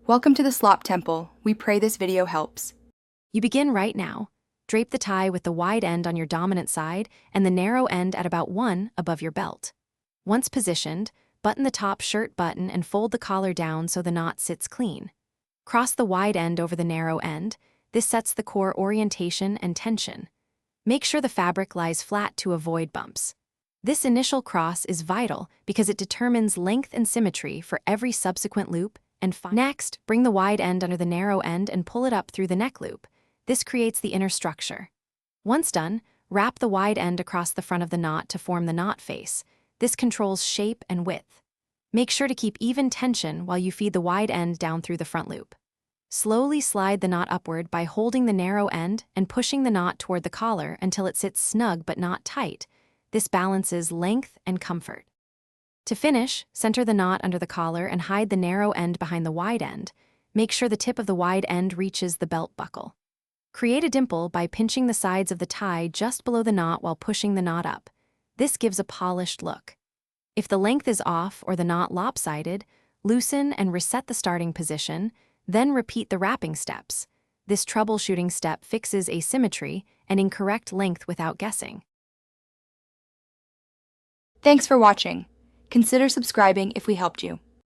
Welcome to the Slop Temple. We pray this video helps. You begin right now. Drape the tie with the wide end on your dominant side and the narrow end at about 1 above your belt. Once positioned, button the top shirt button and fold the collar down so the knot sits clean. Cross the wide end over the narrow end. This sets the core orientation and tension. Make sure the fabric lies flat to avoid bumps. This initial cross is vital because it determines length and symmetry for every subsequent loop. Next, bring the wide end under the narrow end and pull it up through the neck loop. This creates the inner structure. Once done, wrap the wide end across the front of the knot to form the knot face. This controls shape and width. Make sure to keep even tension while you feed the wide end down through the front loop. Slowly slide the knot upward by holding the narrow end and pushing the knot toward the collar until it sits snug but not tight. This balances length and comfort. To finish, center the knot under the collar and hide the narrow end behind the wide end. Make sure the tip of the wide end reaches the belt buckle. Create a dimple by pinching the sides of the tie just below the knot while pushing the knot up. This gives a polished look. If the length is off or the knot lopsided, loosen and reset the starting position, then repeat the wrapping steps. This troubleshooting step fixes asymmetry and incorrect length without guessing. Thanks for watching. Consider subscribing if we helped you.